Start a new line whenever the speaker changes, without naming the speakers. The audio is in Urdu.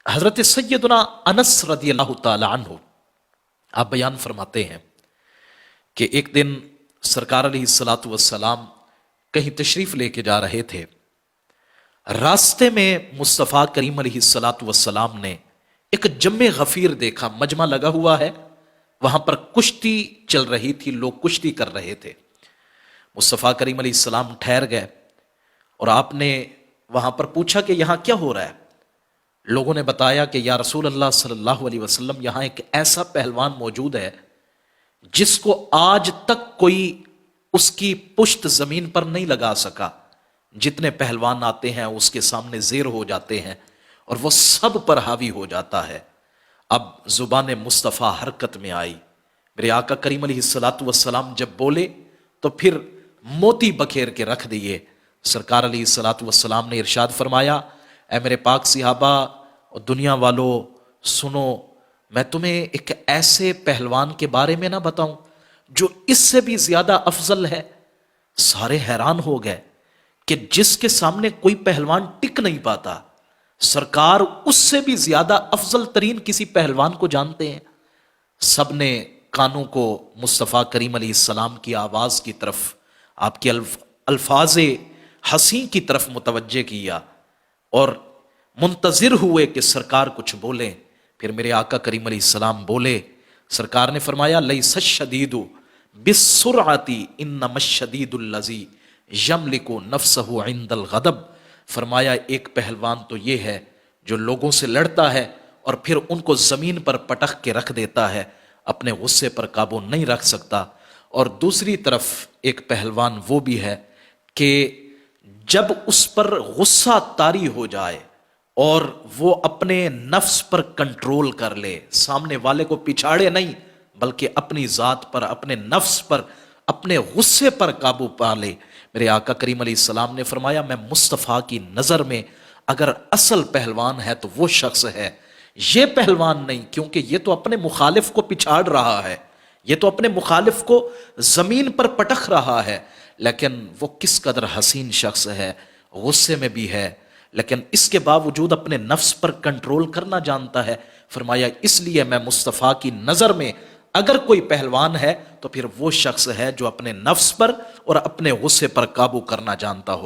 حضرت سیدنا انس رضی اللہ تعالی عنہ آپ بیان فرماتے ہیں کہ ایک دن سرکار علیہ الصلاۃ والسلام کہیں تشریف لے کے جا رہے تھے۔ راستے میں مصطفیٰ کریم علیہ الصلاۃ والسلام نے ایک جم غفیر دیکھا، مجمع لگا ہوا ہے، وہاں پر کشتی چل رہی تھی، لوگ کشتی کر رہے تھے۔ مصطفیٰ کریم علیہ السلام ٹھہر گئے اور آپ نے وہاں پر پوچھا کہ یہاں کیا ہو رہا ہے؟ لوگوں نے بتایا کہ یا رسول اللہ صلی اللہ علیہ وسلم، یہاں ایک ایسا پہلوان موجود ہے جس کو آج تک کوئی اس کی پشت زمین پر نہیں لگا سکا۔ جتنے پہلوان آتے ہیں اس کے سامنے زیر ہو جاتے ہیں اور وہ سب پر حاوی ہو جاتا ہے۔ اب زبان مصطفیٰ حرکت میں آئی، میرے آقا کریم علیہ الصلاۃ والسلام جب بولے تو پھر موتی بکھیر کے رکھ دیے۔ سرکار علیہ الصلاۃ والسلام نے ارشاد فرمایا، اے میرے پاک صحابہ اور دنیا والو سنو، میں تمہیں ایک ایسے پہلوان کے بارے میں نہ بتاؤں جو اس سے بھی زیادہ افضل ہے؟ سارے حیران ہو گئے کہ جس کے سامنے کوئی پہلوان ٹک نہیں پاتا، سرکار اس سے بھی زیادہ افضل ترین کسی پہلوان کو جانتے ہیں۔ سب نے کانوں کو مصطفیٰ کریم علیہ السلام کی آواز کی طرف، آپ کے الفاظ حسین کی طرف متوجہ کیا اور منتظر ہوئے کہ سرکار کچھ بولیں۔ پھر میرے آقا کریم علیہ السلام بولے۔ سرکار نے فرمایا، لیس الشدید بالسرعۃ انما الشدید الذی یملک نفسہ عند الغضب۔ فرمایا ایک پہلوان تو یہ ہے جو لوگوں سے لڑتا ہے اور پھر ان کو زمین پر پٹخ کے رکھ دیتا ہے، اپنے غصے پر قابو نہیں رکھ سکتا۔ اور دوسری طرف ایک پہلوان وہ بھی ہے کہ جب اس پر غصہ طاری ہو جائے اور وہ اپنے نفس پر کنٹرول کر لے، سامنے والے کو پچھاڑے نہیں بلکہ اپنی ذات پر، اپنے نفس پر، اپنے غصے پر قابو پا لے۔ میرے آقا کریم علیہ السلام نے فرمایا، میں مصطفیٰ کی نظر میں اگر اصل پہلوان ہے تو وہ شخص ہے، یہ پہلوان نہیں، کیونکہ یہ تو اپنے مخالف کو پچھاڑ رہا ہے، یہ تو اپنے مخالف کو زمین پر پٹخ رہا ہے، لیکن وہ کس قدر حسین شخص ہے، غصے میں بھی ہے لیکن اس کے باوجود اپنے نفس پر کنٹرول کرنا جانتا ہے۔ فرمایا اس لیے میں مصطفیٰ کی نظر میں اگر کوئی پہلوان ہے تو پھر وہ شخص ہے جو اپنے نفس پر اور اپنے غصے پر قابو کرنا جانتا ہو۔